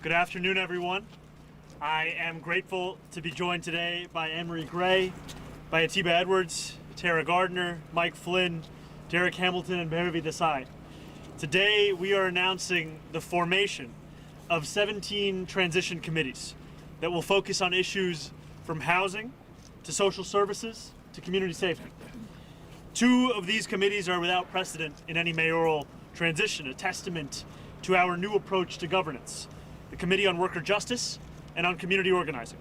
Good afternoon, everyone. I am grateful to be joined today by Anne-Marie Gray, by Atiba Edwards, Tara Gardner, Mike Flynn, Derek Hamilton, and Bhairavi Desai. Today, we are announcing the formation of 17 transition committees that will focus on issues from housing to social services to community safety. 2 of these committees are without precedent in any mayoral transition, a testament to our new approach to governance. The Committee on Worker Justice and on Community Organizing.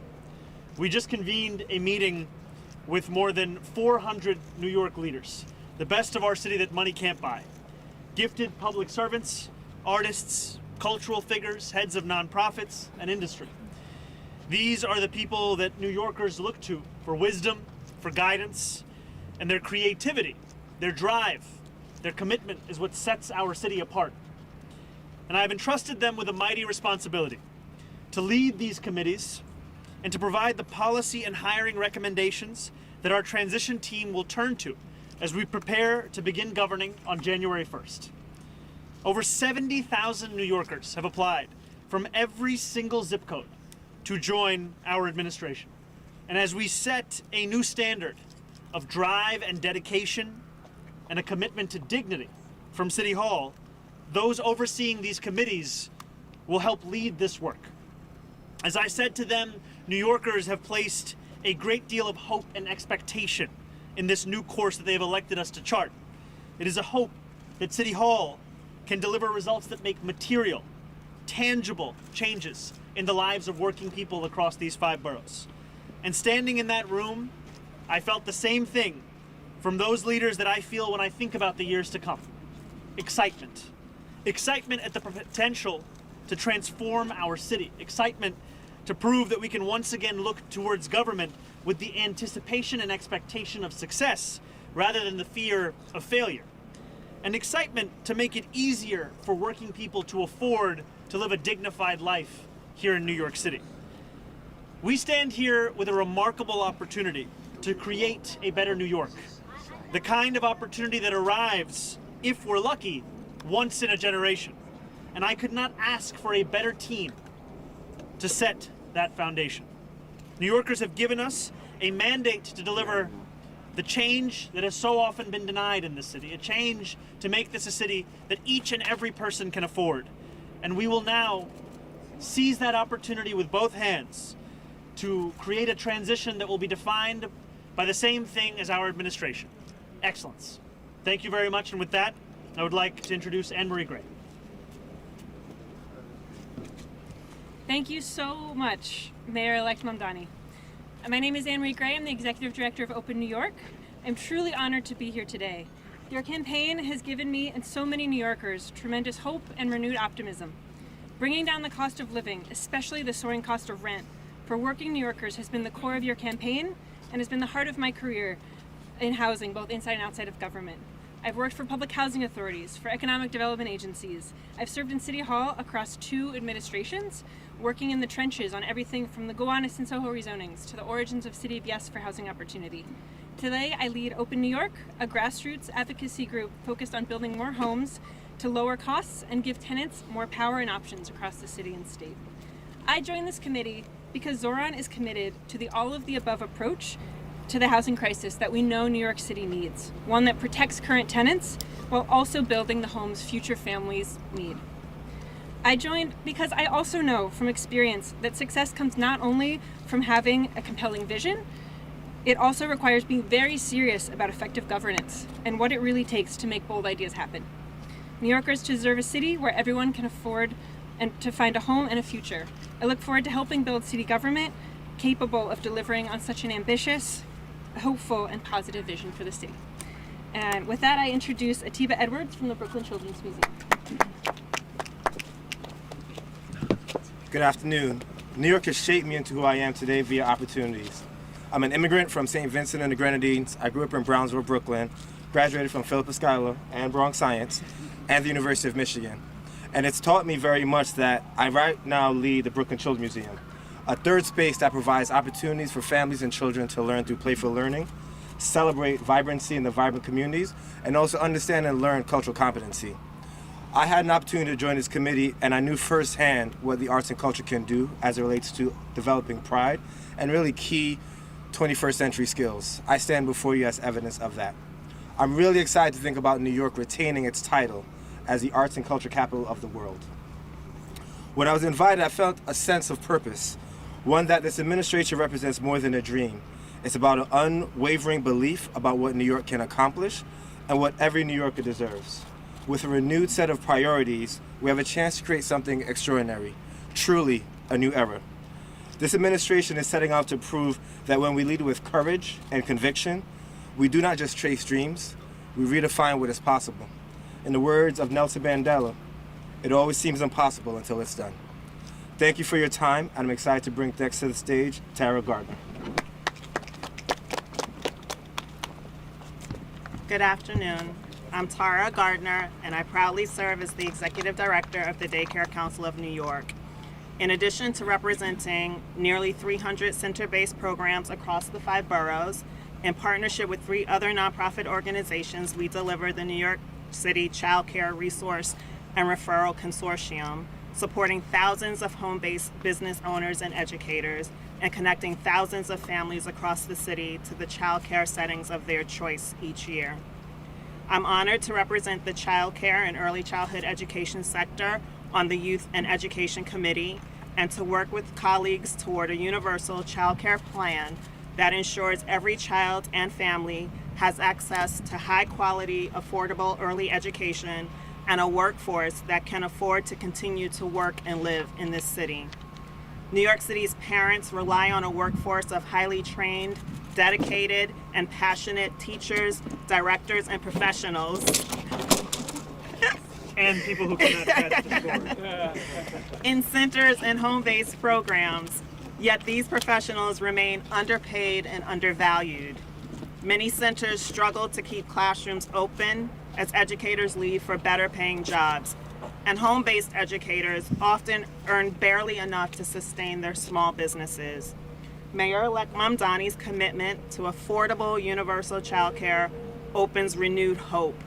We just convened a meeting with more than 400 New York leaders, the best of our city that money can't buy. Gifted public servants, artists, cultural figures, heads of nonprofits, and industry. These are the people that New Yorkers look to for wisdom, for guidance, and their creativity, their drive, their commitment is what sets our city apart. And I have entrusted them with a mighty responsibility to lead these committees and to provide the policy and hiring recommendations that our transition team will turn to as we prepare to begin governing on January 1st. Over 70,000 New Yorkers have applied from every single zip code to join our administration. And as we set a new standard of drive and dedication and a commitment to dignity from City Hall, those overseeing these committees will help lead this work. As I said to them, New Yorkers have placed a great deal of hope and expectation in this new course that they have elected us to chart. It is a hope that City Hall can deliver results that make material, tangible changes in the lives of working people across these 5 boroughs. And standing in that room, I felt the same thing from those leaders that I feel when I think about the years to come. Excitement. Excitement at the potential to transform our city. Excitement to prove that we can once again look towards government with the anticipation and expectation of success rather than the fear of failure. And excitement to make it easier for working people to afford to live a dignified life here in New York City. We stand here with a remarkable opportunity to create a better New York. The kind of opportunity that arrives, if we're lucky, once in a generation. And I could not ask for a better team to set that foundation. New Yorkers have given us a mandate to deliver the change that has so often been denied in this city, a change to make this a city that each and every person can afford. And we will now seize that opportunity with both hands to create a transition that will be defined by the same thing as our administration: excellence. Thank you very much, and with that, I would like to introduce Anne-Marie Gray. Thank you so much, Mayor-elect Mamdani. My name is Anne-Marie Gray. I'm the Executive Director of Open New York. I'm truly honored to be here today. Your campaign has given me and so many New Yorkers tremendous hope and renewed optimism. Bringing down the cost of living, especially the soaring cost of rent, for working New Yorkers has been the core of your campaign and has been the heart of my career in housing, both inside and outside of government. I've worked for public housing authorities, for economic development agencies. I've served in City Hall across 2 administrations, working in the trenches on everything from the Gowanus and Soho rezonings to the origins of City of Yes for housing opportunity. Today, I lead Open New York, a grassroots advocacy group focused on building more homes to lower costs and give tenants more power and options across the city and state. I joined this committee because Zohran is committed to the all-of-the-above approach to the housing crisis that we know New York City needs, one that protects current tenants while also building the homes future families need. I joined because I also know from experience that success comes not only from having a compelling vision, it also requires being very serious about effective governance and what it really takes to make bold ideas happen. New Yorkers deserve a city where everyone can afford and to find a home and a future. I look forward to helping build city government capable of delivering on such an ambitious, hopeful, and positive vision for the city. And with that, I introduce Atiba Edwards from the Brooklyn Children's Museum. Good afternoon. New York has shaped me into who I am today via opportunities. I'm an immigrant from St. Vincent and the Grenadines. I grew up in Brownsville, Brooklyn, graduated from Philippa Schuyler and Bronx Science and the University of Michigan. And it's taught me very much that I right now lead the Brooklyn Children's Museum, a third space that provides opportunities for families and children to learn through playful learning, celebrate vibrancy in the vibrant communities, and also understand and learn cultural competency. I had an opportunity to join this committee, and I knew firsthand what the arts and culture can do as it relates to developing pride and really key 21st century skills. I stand before you as evidence of that. I'm really excited to think about New York retaining its title as the arts and culture capital of the world. When I was invited, I felt a sense of purpose, one that this administration represents more than a dream. It's about an unwavering belief about what New York can accomplish and what every New Yorker deserves. With a renewed set of priorities, we have a chance to create something extraordinary, truly a new era. This administration is setting out to prove that when we lead with courage and conviction, we do not just chase dreams, we redefine what is possible. In the words of Nelson Mandela, it always seems impossible until it's done. Thank you for your time, and I'm excited to bring next to the stage Tara Gardner. Good afternoon. I'm Tara Gardner, and I proudly serve as the Executive Director of the Daycare Council of New York. In addition to representing nearly 300 center-based programs across the 5 boroughs, in partnership with 3 other nonprofit organizations, we deliver the New York City Child Care Resource and Referral Consortium, supporting thousands of home-based business owners and educators, and connecting thousands of families across the city to the child care settings of their choice each year. I'm honored to represent the child care and early childhood education sector on the Youth and Education Committee, and to work with colleagues toward a universal child care plan that ensures every child and family has access to high-quality, affordable early education and a workforce that can afford to continue to work and live in this city. New York City's parents rely on a workforce of highly trained, dedicated, and passionate teachers, directors, and professionals. And people who cannot attach the board. In centers and home-based programs, yet these professionals remain underpaid and undervalued. Many centers struggle to keep classrooms open as educators leave for better paying jobs, and home-based educators often earn barely enough to sustain their small businesses. Mayor-elect Mamdani's commitment to affordable universal childcare opens renewed hope,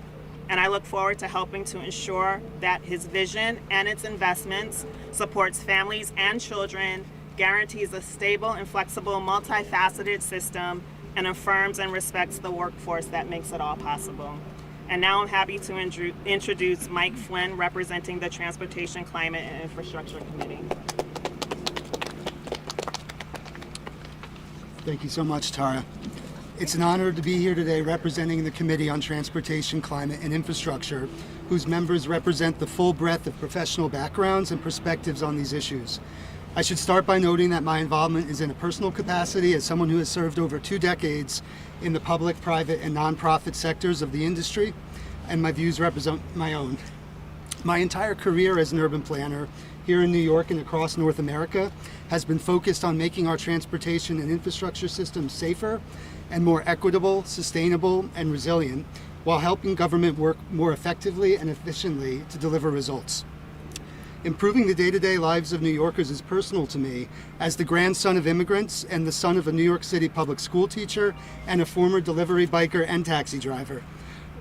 and I look forward to helping to ensure that his vision and its investments supports families and children, guarantees a stable and flexible, multifaceted system, and affirms and respects the workforce that makes it all possible. And now I'm happy to introduce Mike Flynn, representing the Transportation, Climate, and Infrastructure Committee. Thank you so much, Tara. It's an honor to be here today representing the Committee on Transportation, Climate, and Infrastructure, whose members represent the full breadth of professional backgrounds and perspectives on these issues. I should start by noting that my involvement is in a personal capacity as someone who has served over 2 decades in the public, private, and nonprofit sectors of the industry, and my views represent my own. My entire career as an urban planner here in New York and across North America has been focused on making our transportation and infrastructure systems safer and more equitable, sustainable, and resilient, while helping government work more effectively and efficiently to deliver results. Improving the day-to-day lives of New Yorkers is personal to me as the grandson of immigrants and the son of a New York City public school teacher and a former delivery biker and taxi driver.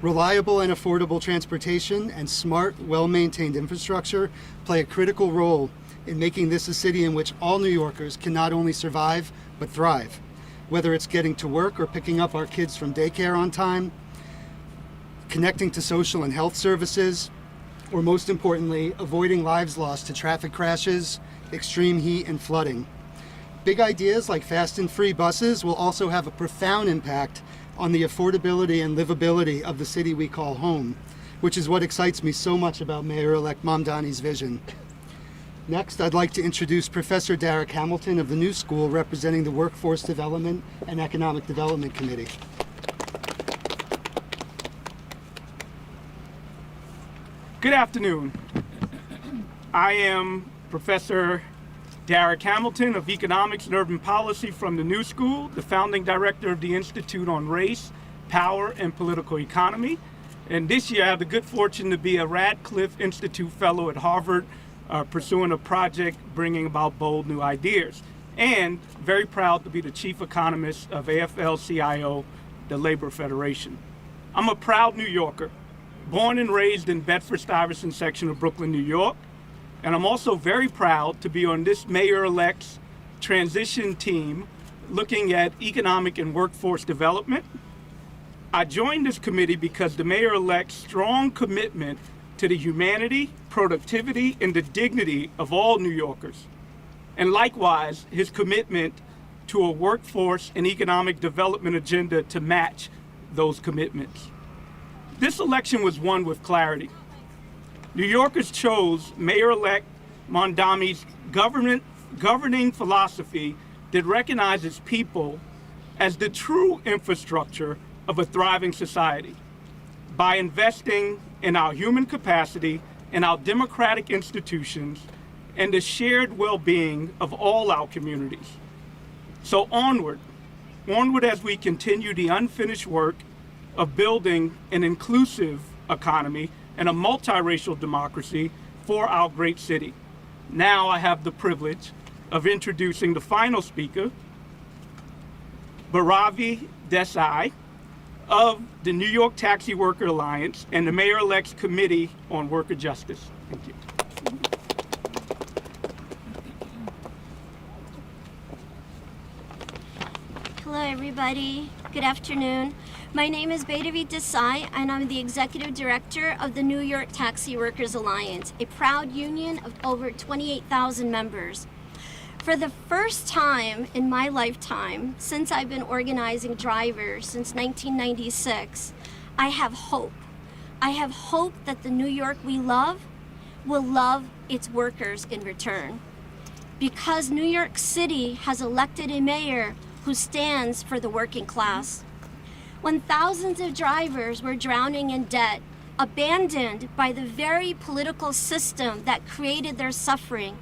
Reliable and affordable transportation and smart, well-maintained infrastructure play a critical role in making this a city in which all New Yorkers can not only survive, but thrive. Whether it's getting to work or picking up our kids from daycare on time, connecting to social and health services, or most importantly, avoiding lives lost to traffic crashes, extreme heat, and flooding. Big ideas like fast and free buses will also have a profound impact on the affordability and livability of the city we call home, which is what excites me so much about Mayor-elect Mamdani's vision. Next, I'd like to introduce Professor Derek Hamilton of the New School, representing the Workforce Development and Economic Development Committee. Good afternoon. I am Professor Derek Hamilton of Economics and Urban Policy from the New School, the founding director of the Institute on Race, Power, and Political Economy. And this year I have the good fortune to be a Radcliffe Institute Fellow at Harvard, pursuing a project bringing about bold new ideas. And very proud to be the chief economist of AFL-CIO, the Labor Federation. I'm a proud New Yorker, born and raised in Bedford-Stuyvesant section of Brooklyn, New York. And I'm also very proud to be on this mayor-elect's transition team looking at economic and workforce development. I joined this committee because the mayor-elect's strong commitment to the humanity, productivity, and the dignity of all New Yorkers, and likewise his commitment to a workforce and economic development agenda to match those commitments. This election was won with clarity. New Yorkers chose Mayor-elect Mamdani's governing philosophy that recognizes people as the true infrastructure of a thriving society by investing in our human capacity and our democratic institutions and the shared well-being of all our communities. So onward as we continue the unfinished work of building an inclusive economy and a multiracial democracy for our great city. Now I have the privilege of introducing the final speaker, Bhairavi Desai of the New York Taxi Worker Alliance and the Mayor-elect's Committee on Worker Justice. Thank you. Hello everybody, good afternoon. My name is Bhairavi Desai and I'm the Executive Director of the New York Taxi Workers Alliance, a proud union of over 28,000 members. For the first time in my lifetime, since I've been organizing drivers since 1996, I have hope. I have hope that the New York we love will love its workers in return. Because New York City has elected a mayor who stands for the working class. When thousands of drivers were drowning in debt, abandoned by the very political system that created their suffering,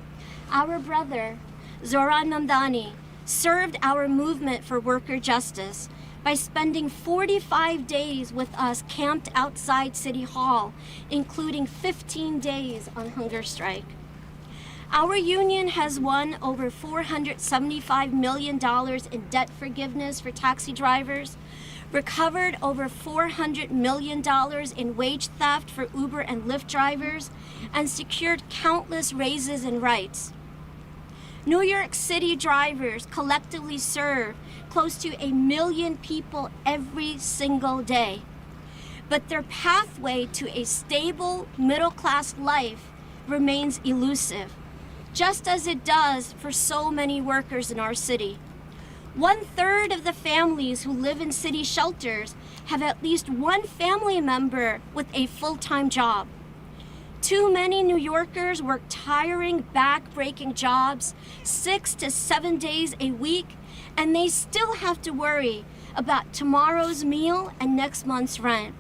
our brother, Zohran Mamdani, served our movement for worker justice by spending 45 days with us camped outside City Hall, including 15 days on hunger strike. Our union has won over $475 million in debt forgiveness for taxi drivers, recovered over $400 million in wage theft for Uber and Lyft drivers, and secured countless raises and rights. New York City drivers collectively serve close to 1 million people every single day. But their pathway to a stable middle-class life remains elusive, just as it does for so many workers in our city. 1/3 of the families who live in city shelters have at least one family member with a full-time job. Too many New Yorkers work tiring, back-breaking jobs 6 to 7 days a week, and they still have to worry about tomorrow's meal and next month's rent.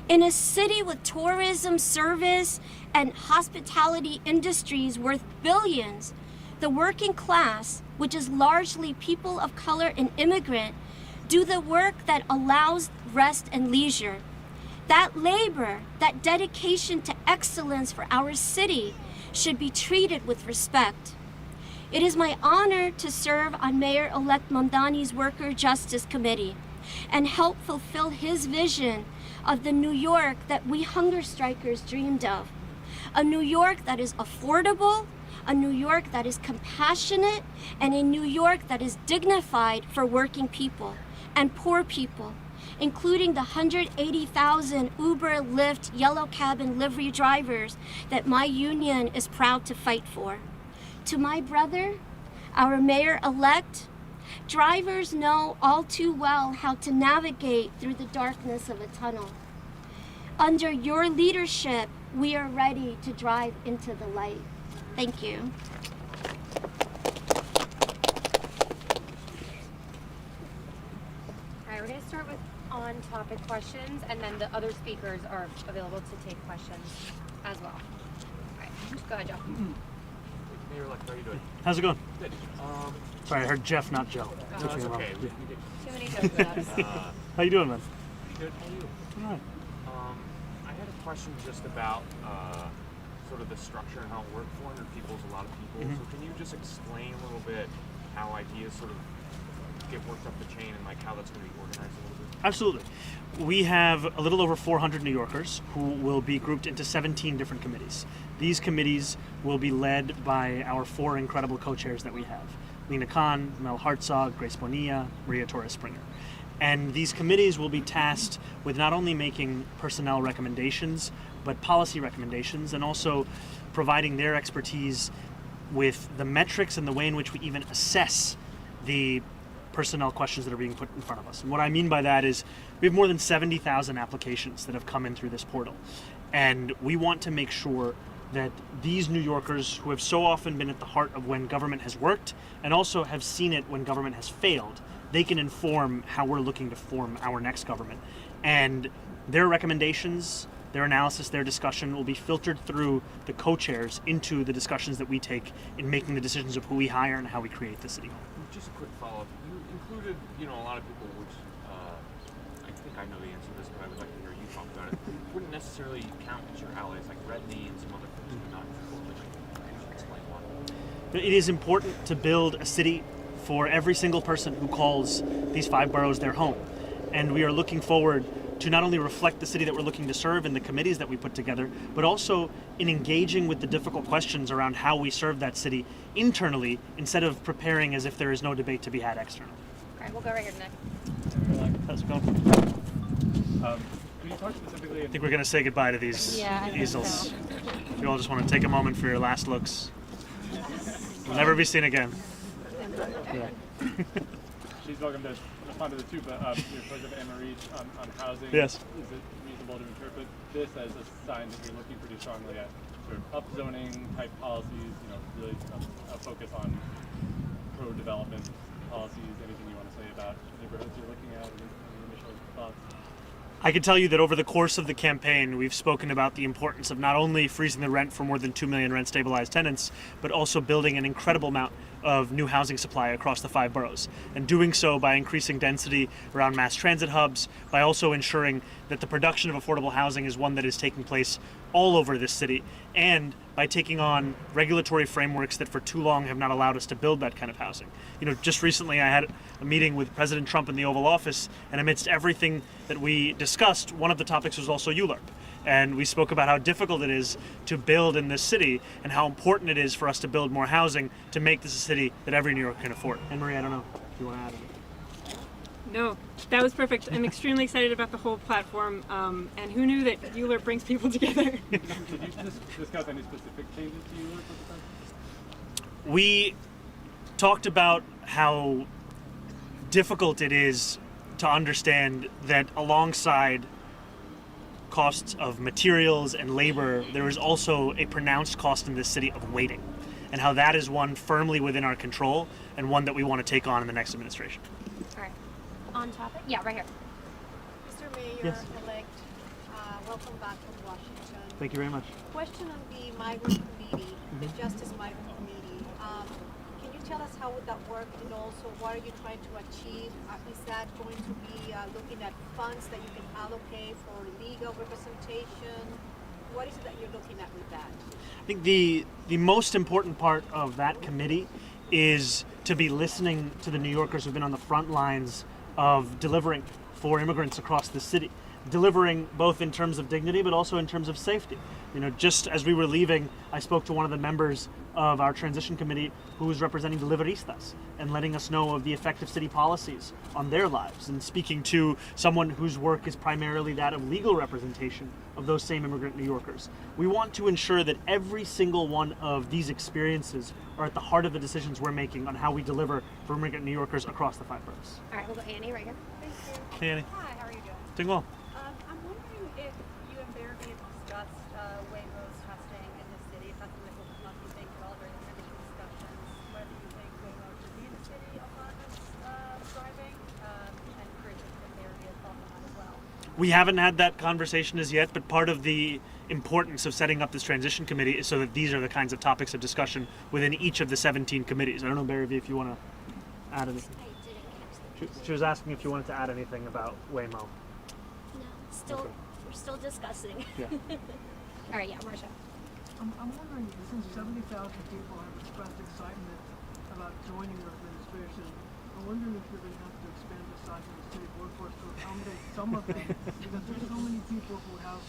In a city with tourism, service, and hospitality industries worth billions, the working class, which is largely people of color and immigrant, do the work that allows rest and leisure. That labor, that dedication to excellence for our city should be treated with respect. It is my honor to serve on Mayor-elect Mamdani's Worker Justice Committee and help fulfill his vision of the New York that we hunger strikers dreamed of. A New York that is affordable, a New York that is compassionate, and a New York that is dignified for working people and poor people, including the 180,000 Uber, Lyft, Yellow Cab, and livery drivers that my union is proud to fight for. To my brother, our mayor-elect, drivers know all too well how to navigate through the darkness of a tunnel. Under your leadership, we are ready to drive into the light. Thank you. All right, we're going to start with on-topic questions, and then the other speakers are available to take questions as well. All right, just go ahead, Joe. Mayor-elect, how are you doing? How's it going? Good. Sorry, I heard Jeff, not Joe. No, that's okay. Too many Joes with us. How you doing, man? Good. How are you? All right. I had a question just about sort of the structure and how it worked. 400 people is a lot of people. So can you just explain a little bit how ideas sort of get worked up the chain and like how that's going to be organized a little bit? Absolutely. We have a little over 400 New Yorkers who will be grouped into 17 different committees. These committees will be led by our 4 incredible co-chairs that we have. Lena Khan, Mel Hartzog, Grace Bonilla, Maria Torres-Springer. And these committees will be tasked with not only making personnel recommendations, but policy recommendations, and also providing their expertise with the metrics and the way in which we even assess the personnel questions that are being put in front of us. And what I mean by that is we have more than 70,000 applications that have come in through this portal. And we want to make sure that these New Yorkers who have so often been at the heart of when government has worked and also have seen it when government has failed, they can inform how we're looking to form our next government. And their recommendations, their analysis, their discussion will be filtered through the co-chairs into the discussions that we take in making the decisions of who we hire and how we create the city hall. Just a quick follow-up. You included, a lot of people, which I think I know the answer to this, but I would like to hear you talk about it. Wouldn't necessarily count as your allies, like Redney and some other folks who are not totally. Can you explain why? It is important to build a city for every single person who calls these 5 boroughs their home. And we are looking forward to not only reflect the city that we're looking to serve in the committees that we put together, but also in engaging with the difficult questions around how we serve that city internally instead of preparing as if there is no debate to be had externally. All right, we'll go right here, Nick. How's it going? Can you talk specifically? I think we're going to say goodbye to these easels. If you all just want to take a moment for your last looks. We'll never be seen again. Yeah. She's welcome to respond to the two, but your President Anne-Marie on housing. Yes. Is it reasonable to interpret this as a sign that you're looking pretty strongly at sort of upzoning type policies, really a focus on pro-development policies? Anything you want to say about neighborhoods you're looking at? Any initial thoughts? I can tell you that over the course of the campaign, we've spoken about the importance of not only freezing the rent for more than 2 million rent-stabilized tenants, but also building an incredible amount of new housing supply across the 5 boroughs. And doing so by increasing density around mass transit hubs, by also ensuring that the production of affordable housing is one that is taking place all over this city, and by taking on regulatory frameworks that for too long have not allowed us to build that kind of housing. Just recently I had a meeting with President Trump in the Oval Office, and amidst everything that we discussed, one of the topics was also ULURP. And we spoke about how difficult it is to build in this city and how important it is for us to build more housing to make this a city that every New Yorker can afford. Anne-Marie, I don't know if you want to add anything. No, that was perfect. I'm extremely excited about the whole platform, and who knew that ULURP brings people together? Did you discuss any specific changes to ULURP with the President? We talked about how difficult it is to understand that alongside costs of materials and labor, there is also a pronounced cost in this city of waiting, and how that is one firmly within our control and one that we want to take on in the next administration. All right. On topic? Yeah, right here. Mr. Mayor-elect, Yes. welcome back from Washington. Thank you very much. Question on the migrant committee, the Justice Migrant Committee. Can you tell us how would that work, and also what are you trying to achieve? Is that going to be looking at funds that you can allocate for legal representation? What is it that you're looking at with that? I think the most important part of that committee is to be listening to the New Yorkers who've been on the front lines of delivering for immigrants across the city. Delivering both in terms of dignity, but also in terms of safety. Just as we were leaving, I spoke to one of the members of our transition committee who was representing the Liveristas and letting us know of the effect of city policies on their lives, and speaking to someone whose work is primarily that of legal representation of those same immigrant New Yorkers. We want to ensure that every single one of these experiences are at the heart of the decisions we're making on how we deliver for immigrant New Yorkers across the 5 boroughs. All right, we'll go Annie right here. Thank you. Hey, Annie. Hi, how are you doing? Doing well. I'm wondering if you and Barry have discussed Waymo's testing in the city. If that's something that will come up, you think, at all during the initial discussions, whether you think Waymo should be in the city autonomous driving, and curious if Barry has thought on that as well. We haven't had that conversation as yet, but part of the importance of setting up this transition committee is so that these are the kinds of topics of discussion within each of the 17 committees. I don't know, Barry, if you want to add anything. I didn't catch the She was asking if you wanted to add anything about Waymo. No, we're still discussing. Yeah. All right, yeah, Marcia. I'm wondering, since 70,000 people have expressed excitement about joining your administration, I'm wondering if you're going to have to expand the size of the city workforce to accommodate some of them, because there's so many people who have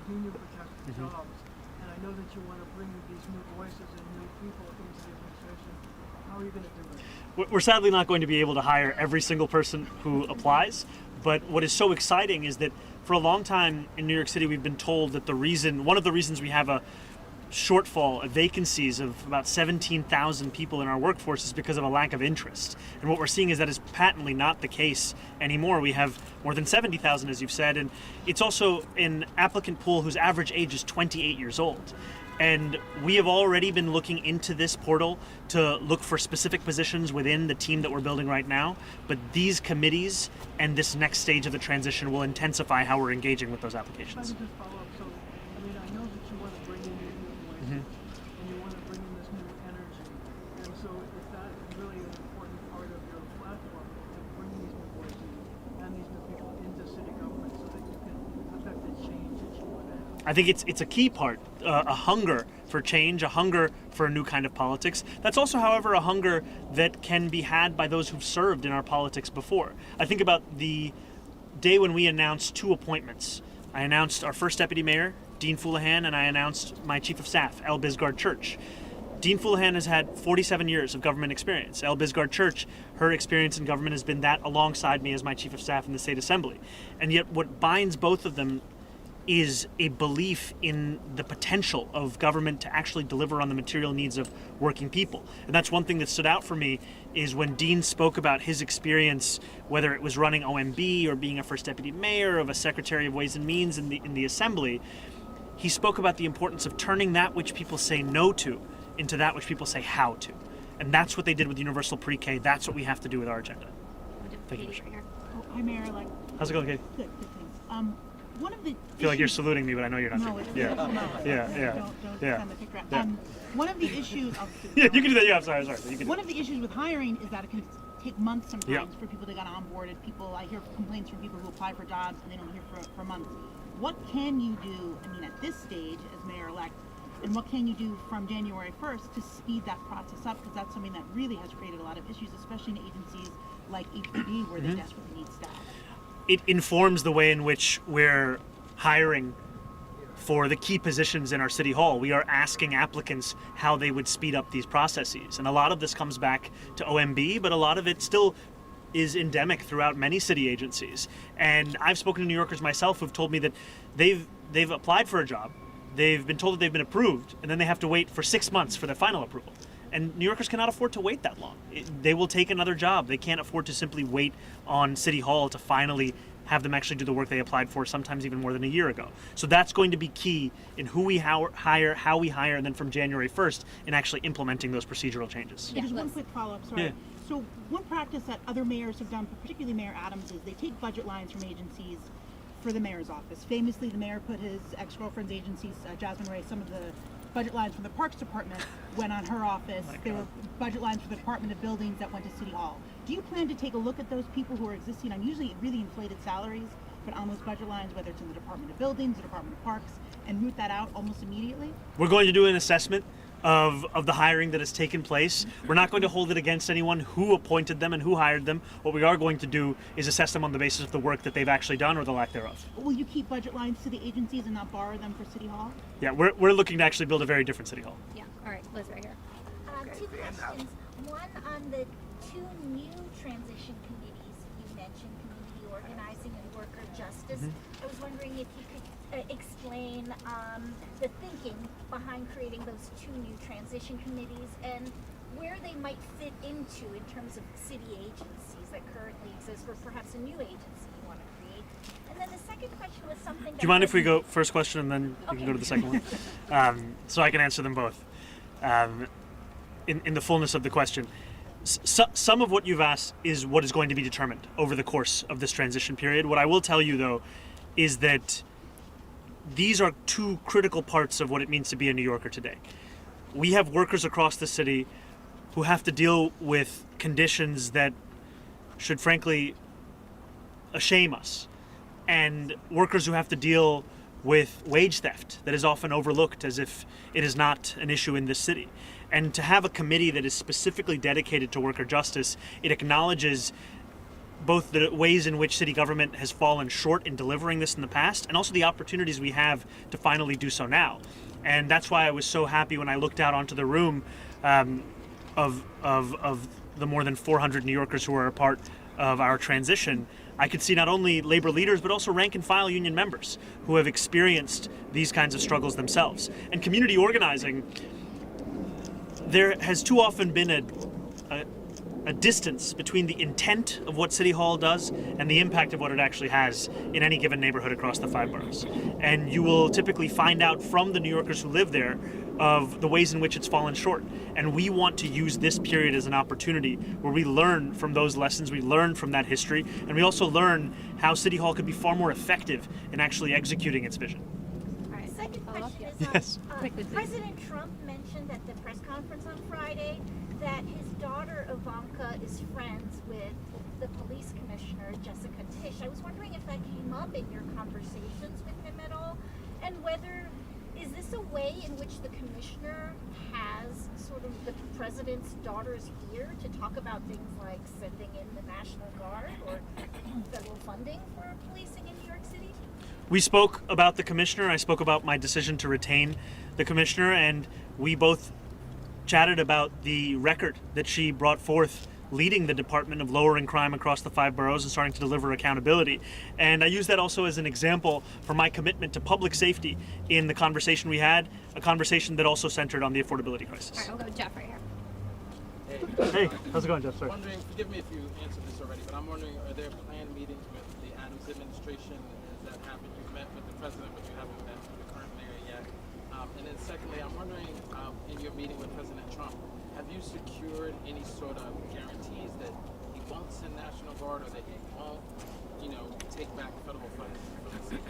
union-protected jobs, and I know that you want to bring these new voices and new people into the administration. How are you going to do it? We're sadly not going to be able to hire every single person who applies, but what is so exciting is that for a long time in New York City, we've been told that one of the reasons we have a shortfall of vacancies of about 17,000 people in our workforce is because of a lack of interest. And what we're seeing is that is patently not the case anymore. We have more than 70,000, as you've said, and it's also an applicant pool whose average age is 28 years old. And we have already been looking into this portal to look for specific positions within the team that we're building right now. But these committees and this next stage of the transition will intensify how we're engaging with those applications. If I could just follow up, so I mean, I know that you want to bring in new voices and you want to bring in this new energy, and so is that really an important part of your platform, to bring these new voices and these new people into city government so that you can affect the change that you want to have? I think it's a key part, a hunger for change, a hunger for a new kind of politics. That's also, however, a hunger that can be had by those who've served in our politics before. I think about the day when we announced 2 appointments. I announced our first deputy mayor, Dean Foulahan, and I announced my chief of staff, El Bisgard Church. Dean Foulahan has had 47 years of government experience. El Bisgard Church, her experience in government has been that alongside me as my chief of staff in the state assembly. And yet what binds both of them is a belief in the potential of government to actually deliver on the material needs of working people. And that's one thing that stood out for me is when Dean spoke about his experience, whether it was running OMB or being a first deputy mayor, of a secretary of Ways and Means in the assembly, he spoke about the importance of turning that which people say no to into that which people say how to. And that's what they did with universal pre-K. That's what we have to do with our agenda. Thank you, Commissioner. Hi, Mayor-elect. How's it going, Katie? Good, thanks. One of the I feel like you're saluting me, but I know you're not. No, doing it's yeah. no. Yeah, yeah, Don't yeah. send the picture out. Yeah. One of the issues. Yeah, you can do that. Yeah, I'm sorry. You can One of the issues with hiring is that it can take months sometimes Yeah. for people to get onboarded. I hear complaints from people who apply for jobs and they don't hear for months. What can you do? I mean, at this stage as mayor-elect, and what can you do from January 1st to speed that process up? Because that's something that really has created a lot of issues, especially in agencies like HPD where they desperately need staff. It informs the way in which we're hiring for the key positions in our city hall. We are asking applicants how they would speed up these processes. And a lot of this comes back to OMB, but a lot of it still is endemic throughout many city agencies. And I've spoken to New Yorkers myself who've told me that they've applied for a job, they've been told that they've been approved, and then they have to wait for 6 months for their final approval. And New Yorkers cannot afford to wait that long. They will take another job. They can't afford to simply wait on City Hall to finally have them actually do the work they applied for, sometimes even more than a year ago. So that's going to be key in who we hire, how we hire, and then from January 1st in actually implementing those procedural changes. Just one quick follow-up, sorry. Yeah. So one practice that other mayors have done, particularly Mayor Adams, is they take budget lines from agencies for the mayor's office. Famously, the mayor put his ex-girlfriend's agency, Jasmine Ray, some of the budget lines from the Parks Department went on her office. There were budget lines for the Department of Buildings that went to City Hall. Do you plan to take a look at those people who are existing on usually really inflated salaries, but on those budget lines, whether it's in the Department of Buildings, the Department of Parks, and root that out almost immediately? We're going to do an assessment of the hiring that has taken place. We're not going to hold it against anyone who appointed them and who hired them. What we are going to do is assess them on the basis of the work that they've actually done or the lack thereof. Will you keep budget lines to the agencies and not borrow them for City Hall? Yeah, we're looking to actually build a very different City Hall. Yeah. All right, Liz, right here. 2 questions. One on the 2 new transition committees you mentioned, community organizing and worker justice. I was wondering if you could explain the thinking behind creating those 2 new transition committees and where they might fit into in terms of city agencies that currently exist, or perhaps a new agency you want to create. And then the second question was something. Do you mind if we go first question and then we can go to the second one? So I can answer them both in the fullness of the question. Some of what you've asked is what is going to be determined over the course of this transition period. What I will tell you, though, is that these are 2 critical parts of what it means to be a New Yorker today. We have workers across the city who have to deal with conditions that should frankly shame us, and workers who have to deal with wage theft that is often overlooked as if it is not an issue in this city. And to have a committee that is specifically dedicated to worker justice, it acknowledges both the ways in which city government has fallen short in delivering this in the past, and also the opportunities we have to finally do so now. And that's why I was so happy when I looked out onto the room of the more than 400 New Yorkers who are a part of our transition. I could see not only labor leaders, but also rank and file union members who have experienced these kinds of struggles themselves. And community organizing, there has too often been a distance between the intent of what City Hall does and the impact of what it actually has in any given neighborhood across the 5 boroughs. And you will typically find out from the New Yorkers who live there of the ways in which it's fallen short. And we want to use this period as an opportunity where we learn from those lessons, we learn from that history, and we also learn how City Hall could be far more effective in actually executing its vision. All right, second question is, Yes. President Trump mentioned at the press conference on Friday that his daughter Ivanka is friends with the police commissioner, Jessica Tisch. I was wondering if that came up in your conversations with him at all, and whether, is this a way in which the commissioner has sort of the president's daughter's ear to talk about things like sending in the National Guard or federal funding for policing in New York City? We spoke about the commissioner. I spoke about my decision to retain the commissioner, and we both chatted about the record that she brought forth leading the Department of Lowering Crime across the 5 boroughs and starting to deliver accountability. And I use that also as an example for my commitment to public safety in the conversation we had, a conversation that also centered on the affordability crisis. All right, we'll go Jeff right here. Hey, how's it going, Jeff? Sorry. Wondering, forgive me if you answered this already, but I'm wondering, are there planned meetings with the Adams administration? Has that happened? You've met with the president, but you haven't met with the current mayor yet. And then secondly, I'm wondering, in your meeting with President Trump, have you secured any sort of guarantees that he won't send National Guard or that he won't, take back federal funds for the city?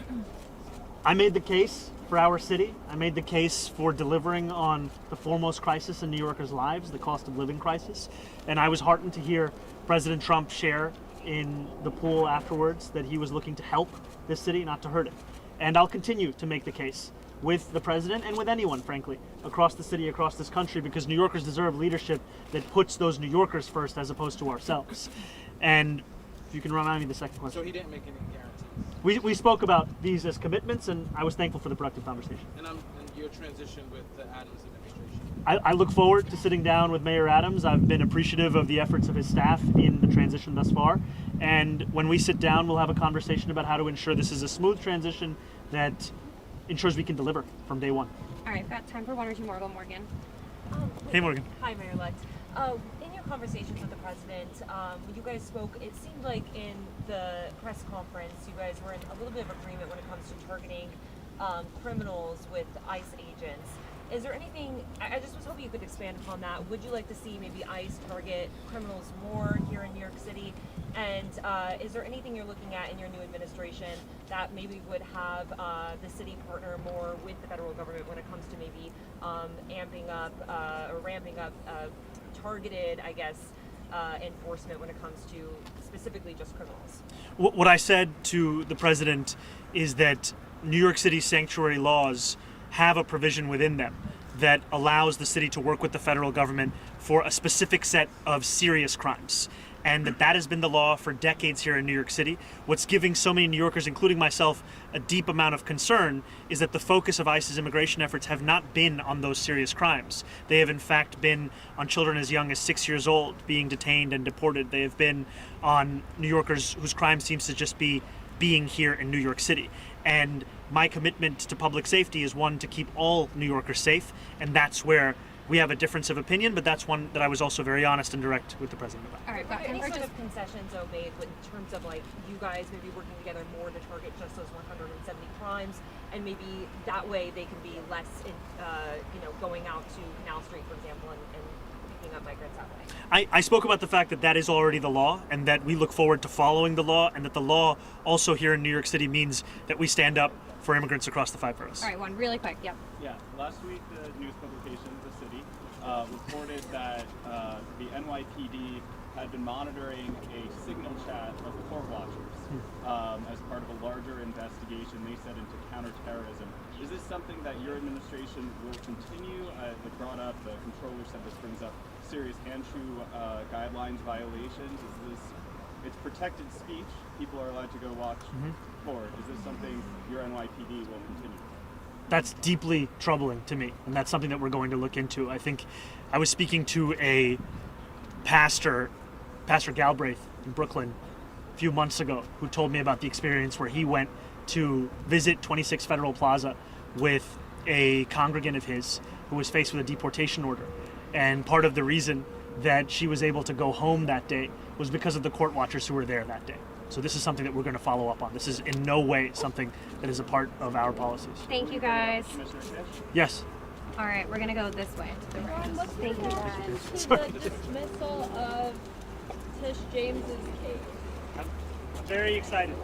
I made the case for our city. I made the case for delivering on the foremost crisis in New Yorkers' lives, the cost of living crisis. And I was heartened to hear President Trump share in the pool afterwards that he was looking to help this city, not to hurt it. And I'll continue to make the case with the president and with anyone, frankly, across the city, across this country, because New Yorkers deserve leadership that puts those New Yorkers first as opposed to ourselves. And if you can remind me the second question. So he didn't make any guarantees? We spoke about these as commitments, and I was thankful for the productive conversation. And your transition with the Adams administration? I look forward to sitting down with Mayor Adams. I've been appreciative of the efforts of his staff in the transition thus far. And when we sit down, we'll have a conversation about how to ensure this is a smooth transition that ensures we can deliver from day one. All right, got time for one or two more. Go Morgan. Hey, Morgan. Hi, Mayor-elect. In your conversations with the president, when you guys spoke, it seemed like in the press conference, you guys were in a little bit of agreement when it comes to targeting criminals with ICE agents. Is there anything, I just was hoping you could expand upon that. Would you like to see maybe ICE target criminals more here in New York City? And is there anything you're looking at in your new administration that maybe would have the city partner more with the federal government when it comes to maybe amping up or ramping up targeted, I guess, enforcement when it comes to specifically just criminals? What I said to the president is that New York City sanctuary laws have a provision within them that allows the city to work with the federal government for a specific set of serious crimes. And that has been the law for decades here in New York City. What's giving so many New Yorkers, including myself, a deep amount of concern is that the focus of ICE's immigration efforts have not been on those serious crimes. They have in fact been on children as young as 6 years old being detained and deported. They have been on New Yorkers whose crime seems to just be being here in New York City. And my commitment to public safety is one to keep all New Yorkers safe, and that's where we have a difference of opinion, but that's one that I was also very honest and direct with the president about. All right, but any sort of concessions made in terms of like you guys maybe working together more to target just those 170 crimes, and maybe that way they can be less, going out to Canal Street, for example, and picking up migrants that way. I spoke about the fact that that is already the law, and that we look forward to following the law, and that the law also here in New York City means that we stand up for immigrants across the 5 boroughs. All right, one really quick. Yep. Yeah, last week the news publication, The City, reported that the NYPD had been monitoring a signal chat of court watchers as part of a larger investigation, they said, into counterterrorism. Is this something that your administration will continue? They brought up, the controller said this brings up serious hand-shoe guidelines violations. It's protected speech. People are allowed to go watch porn. Is this something your NYPD will continue? That's deeply troubling to me, and that's something that we're going to look into. I think I was speaking to a Pastor Galbraith in Brooklyn a few months ago, who told me about the experience where he went to visit 26 Federal Plaza with a congregant of his who was faced with a deportation order. And part of the reason that she was able to go home that day was because of the court watchers who were there that day. So this is something that we're going to follow up on. This is in no way something that is a part of our policies. Thank you, guys. Yes. All right, we're gonna go this way to the right. Thank you, guys. The dismissal of Tish James's case. I'm very excited.